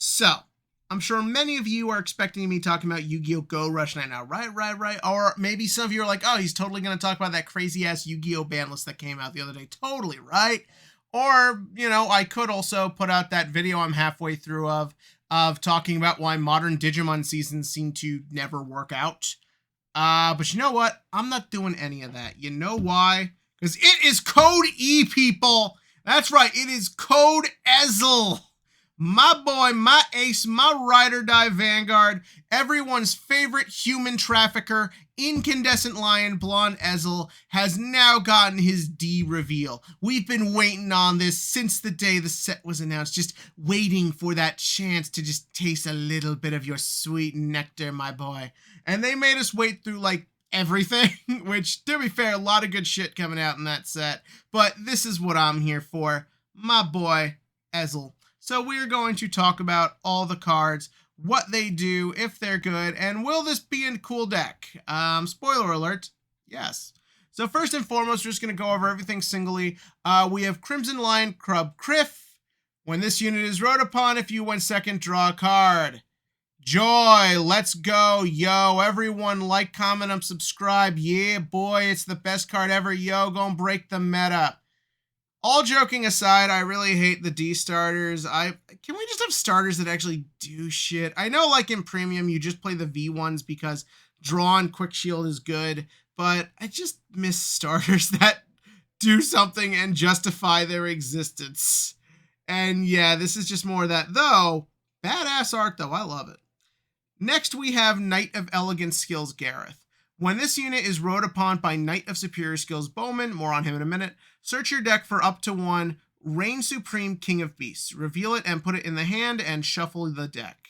So, I'm sure many of you are expecting me talking about Yu-Gi-Oh! Go Rush right now. Right. Or maybe some of you are like, oh, he's totally going to talk about that crazy-ass Yu-Gi-Oh! Ban list that came out the other day. Totally, right? Or, I could also put out that video I'm halfway through of talking about why modern Digimon seasons seem to never work out. But you know what? I'm not doing any of that. You know why? Because it is Code E, people! That's right, it is Code Ezel! My boy, my ace, my ride or die Vanguard, everyone's favorite human trafficker, incandescent lion blonde Ezel, has now gotten his D reveal. We've been waiting on this since the day the set was announced, just waiting for that chance to just taste a little bit of your sweet nectar, my boy. And they made us wait through like everything, which, to be fair, a lot of good shit coming out in that set. But this is what I'm here for, my boy Ezel. So we're going to talk about all the cards, what they do, if they're good, and will this be a cool deck? Spoiler alert, yes. So first and foremost, we're just going to go over everything singly. We have Crimson Lion Crub Criff. When this unit is rode upon, if you win second, draw a card. Joy, let's go, yo. Everyone like, comment, and subscribe. Yeah, boy, it's the best card ever, yo. Gonna break the meta. All joking aside, I really hate the D starters. Can we just have starters that actually do shit? I know, like in Premium, you just play the V ones because Draw and Quick Shield is good, but I just miss starters that do something and justify their existence. And yeah, this is just more of that, though. Badass art, though. I love it. Next, we have Knight of Elegant Skills Gareth. When this unit is rode upon by Knight of Superior Skills Bowman, more on him in a minute, search your deck for up to one Reign Supreme King of Beasts. Reveal it and put it in the hand and shuffle the deck.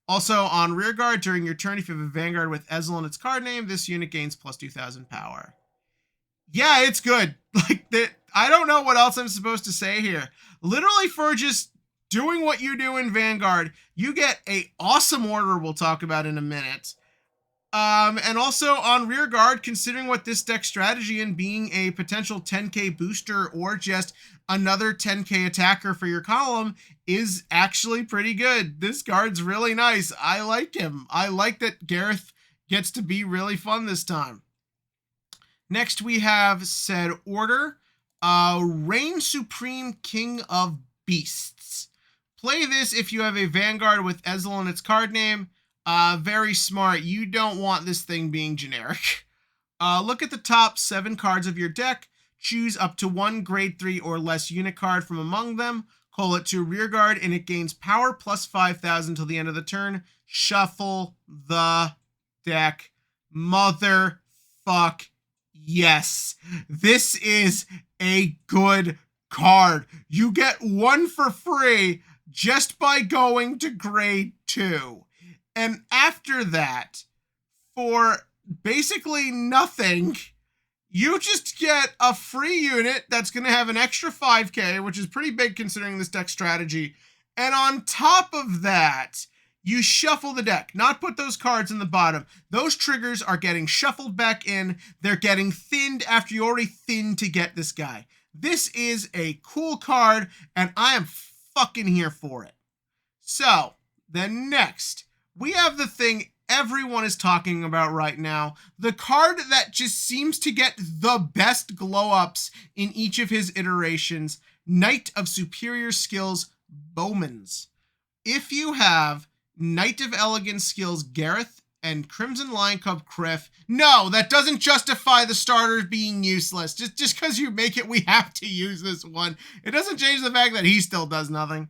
Also, on rearguard, during your turn, if you have a Vanguard with Ezel in its card name, this unit gains plus 2,000 power. Yeah, it's good. I don't know what else I'm supposed to say here. Literally, for just doing what you do in Vanguard, you get a awesome order we'll talk about in a minute. And also on rear guard, considering what this deck strategy and being a potential 10k booster or just another 10k attacker for your column is actually pretty good. This card's really nice. I like him. I like that Gareth gets to be really fun this time. Next, we have said order, Reign Supreme King of Beasts. Play this if you have a Vanguard with Ezel in its card name. Very smart. You don't want this thing being generic. Look at the top 7 cards of your deck. Choose up to one grade 3 or less unit card from among them. Call it to rear guard and it gains power plus 5,000 till the end of the turn. Shuffle the deck. Motherfuck yes. This is a good card. You get one for free just by going to grade 2. And after that, for basically nothing, you just get a free unit that's going to have an extra 5k, which is pretty big considering this deck strategy. And on top of that, you shuffle the deck, not put those cards in the bottom. Those triggers are getting shuffled back in. They're getting thinned after you already thinned to get this guy. This is a cool card, and I am fucking here for it. So, then next, we have the thing everyone is talking about right now. The card that just seems to get the best glow-ups in each of his iterations, Knight of Superior Skills Bowmans. If you have Knight of Elegant Skills Gareth and Crimson Lion Cub Criff, no, that doesn't justify the starters being useless. Just because you make it, we have to use this one. It doesn't change the fact that he still does nothing.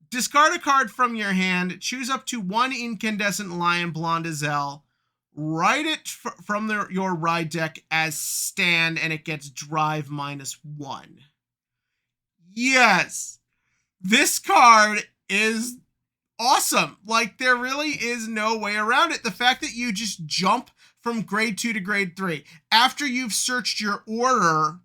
Discard a card from your hand, choose up to one Incandescent Lion Blonde Ezel, write it from your ride deck as stand, and it gets drive -1. Yes, this card is awesome. Like, there really is no way around it. The fact that you just jump from grade 2 to grade 3 after you've searched your order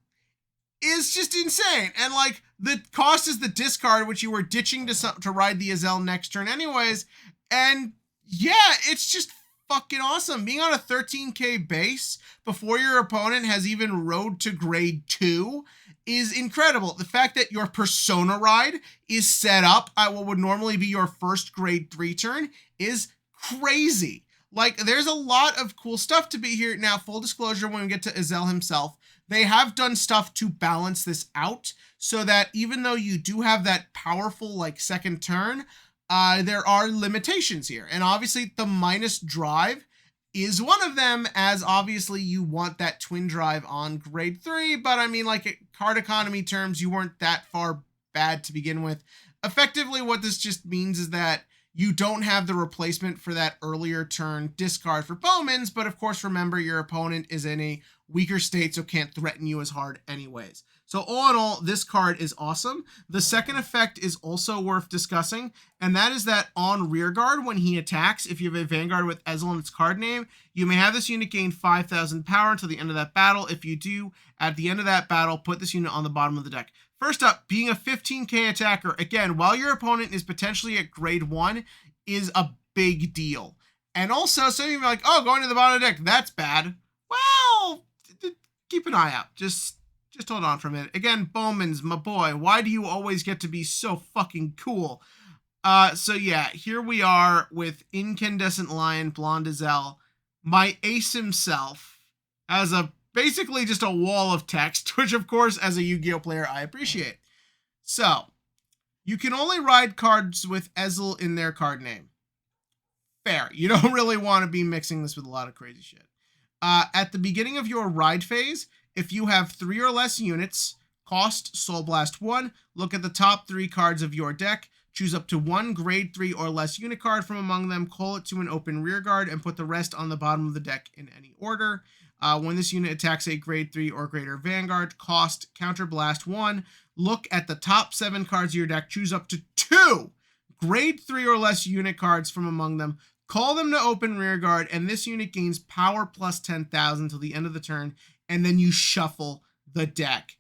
is just insane. And like, the cost is the discard, which you were ditching to ride the Ezel next turn anyways. And yeah, it's just fucking awesome. Being on a 13k base before your opponent has even rode to grade 2 is incredible. The fact that your persona ride is set up at what would normally be your first grade 3 turn is crazy. Like, there's a lot of cool stuff to be here. Now, full disclosure, when we get to Ezel himself, they have done stuff to balance this out so that even though you do have that powerful, like, second turn, there are limitations here. And obviously, the minus drive is one of them, as obviously you want that twin drive on grade 3. But I mean, like, in card economy terms, you weren't that far bad to begin with. Effectively, what this just means is that you don't have the replacement for that earlier turn discard for Bowman's, but of course, remember, your opponent is in a weaker state, so can't threaten you as hard anyways. So all in all, this card is awesome. The second effect is also worth discussing, and that is that on rearguard, when he attacks, if you have a vanguard with Ezel in its card name, you may have this unit gain 5,000 power until the end of that battle. If you do, at the end of that battle, put this unit on the bottom of the deck. First up, being a 15k attacker, again, while your opponent is potentially at grade 1, is a big deal. And also, some of you are like, oh, going to the bottom of the deck, that's bad. Well, keep an eye out. Just hold on for a minute. Again, Bowman's, my boy, why do you always get to be so fucking cool? So yeah, here we are with Incandescent Lion, Blonde Ezel, my ace himself, as a basically just a wall of text, which of course, as a Yu-Gi-Oh player, I appreciate. So, you can only ride cards with Ezel in their card name. Fair. You don't really want to be mixing this with a lot of crazy shit. At the beginning of your ride phase, if you have 3 or less units, cost Soul Blast 1, look at the top 3 cards of your deck, choose up to 1 grade 3 or less unit card from among them, call it to an open rearguard, and put the rest on the bottom of the deck in any order. When this unit attacks a grade 3 or greater vanguard, cost Counterblast 1, look at the top 7 cards of your deck, choose up to 2 grade 3 or less unit cards from among them, call them to open rearguard, and this unit gains power plus 10,000 till the end of the turn, and then you shuffle the deck.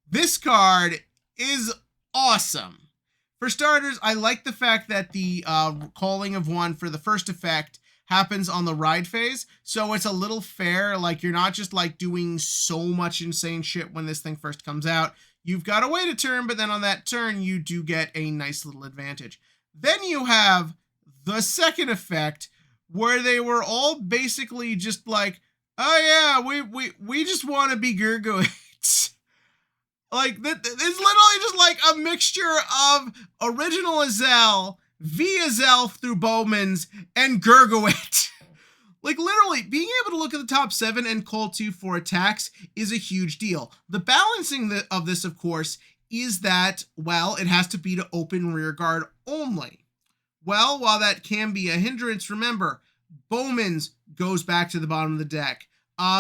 This card is awesome. For starters, I like the fact that the calling of 1 for the first effect happens on the ride phase, so it's a little fair. Like, you're not just like doing so much insane shit when this thing first comes out. You've got to wait a turn, but then on that turn you do get a nice little advantage. Then you have the second effect, where they were all basically just like, oh yeah, we just want to be Gurgoids. Like, it's literally just like a mixture of original Ezel, V-Ezel through Bowman's, and Gurgoid. Like, literally, being able to look at the top 7 and call 2 for attacks is a huge deal. The balancing of this, of course, is that, well, it has to be to open rearguard only. Well, while that can be a hindrance, remember, Bowman's goes back to the bottom of the deck.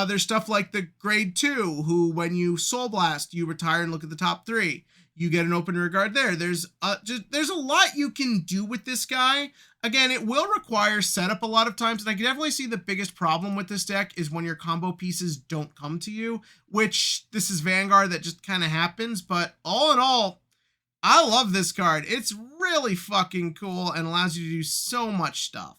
There's stuff like the grade 2, who when you Soul Blast, you retire and look at the top 3. You get an open rearguard there. There's a lot you can do with this guy. Again, it will require setup a lot of times, and I can definitely see the biggest problem with this deck is when your combo pieces don't come to you, which this is Vanguard, that just kind of happens. But all in all, I love this card. It's really fucking cool and allows you to do so much stuff.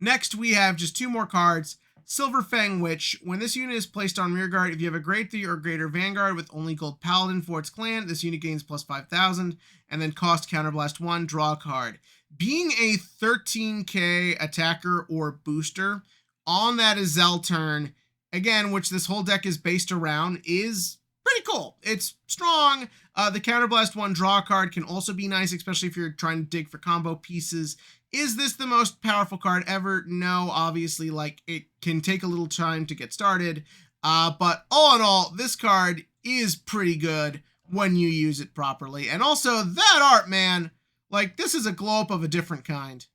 Next, we have just 2 more cards. Silver Fang Witch. When this unit is placed on rearguard, if you have a grade 3 or greater vanguard with only gold paladin for its clan, this unit gains plus 5,000, and then cost Counterblast 1, draw a card. Being a 13k attacker or booster on that Ezel turn, again, which this whole deck is based around, is pretty cool. It's strong. The Counterblast 1 draw card can also be nice, especially if you're trying to dig for combo pieces. Is this the most powerful card ever? No, obviously, like, it can take a little time to get started. But all in all, this card is pretty good when you use it properly. And also, that art, man, like, this is a glow up of a different kind.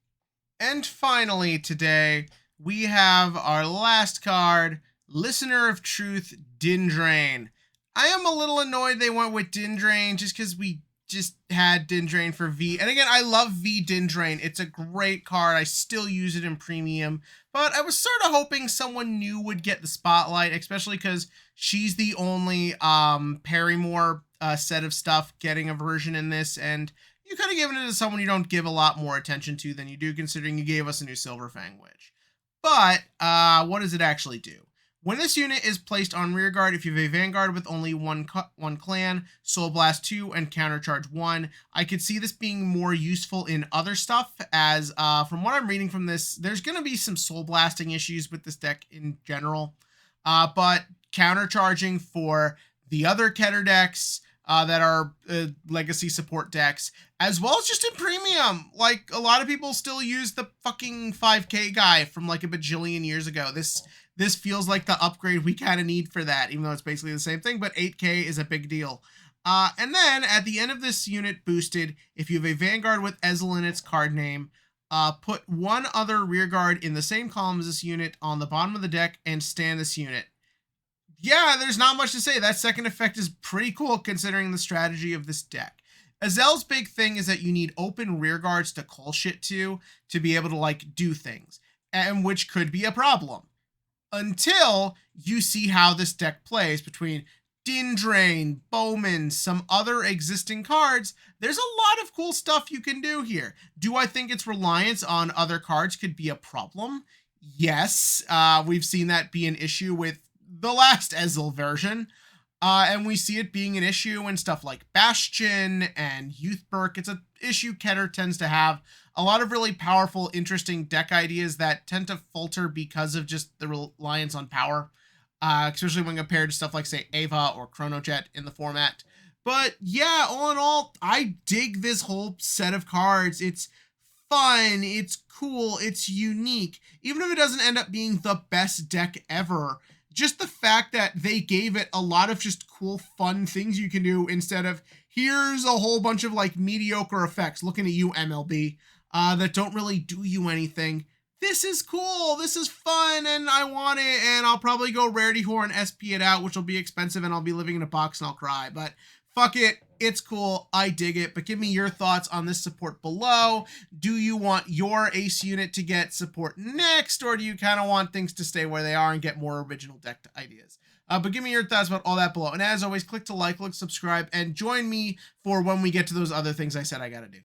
And finally today, we have our last card, Listener of Truth, Dindrain. I am a little annoyed they went with Dindrain just because we just had Dindrain for V. And again, I love V Dindrain. It's a great card. I still use it in premium. But I was sort of hoping someone new would get the spotlight, especially because she's the only Parrymore set of stuff getting a version in this. And you could have given it to someone you don't give a lot more attention to than you do, considering you gave us a new Silver Fang Witch. But what does it actually do? When this unit is placed on rearguard, if you have a vanguard with only one clan, Soul Blast 2 and Countercharge 1, I could see this being more useful in other stuff, as from what I'm reading from this, there's going to be some soul blasting issues with this deck in general. But countercharging for the other Keter decks that are legacy support decks, as well as just in premium. Like, a lot of people still use the fucking 5k guy from like a bajillion years ago. This feels like the upgrade we kind of need for that, even though it's basically the same thing, but 8k is a big deal. And then at the end of this unit boosted, if you have a Vanguard with Ezel in its card name, put one other rearguard in the same column as this unit on the bottom of the deck and stand this unit. Yeah, there's not much to say. That second effect is pretty cool considering the strategy of this deck. Ezel's big thing is that you need open rearguards to call shit to be able to like do things, and which could be a problem until you see how this deck plays between Dindrain, Bowman, some other existing cards. There's a lot of cool stuff you can do here. Do I think its reliance on other cards could be a problem? Yes, we've seen that be an issue with the last Ezel version. And we see it being an issue in stuff like Bastion and Youthberk. It's an issue Keter tends to have. A lot of really powerful, interesting deck ideas that tend to falter because of just the reliance on power, especially when compared to stuff like, say, Ava or Chronojet in the format. But yeah, all in all, I dig this whole set of cards. It's fun, it's cool, it's unique. Even if it doesn't end up being the best deck ever, just the fact that they gave it a lot of just cool, fun things you can do instead of here's a whole bunch of like mediocre effects, looking at you, MLB, that don't really do you anything. This is cool, this is fun, and I want it, and I'll probably go Rarity Whore and SP it out, which will be expensive, and I'll be living in a box and I'll cry, but fuck it, it's cool, I dig it. But give me your thoughts on this support below. Do you want your ace unit to get support next, or do you kind of want things to stay where they are and get more original deck ideas? But give me your thoughts about all that below. And as always, click to like, subscribe, and join me for when we get to those other things I said I gotta do.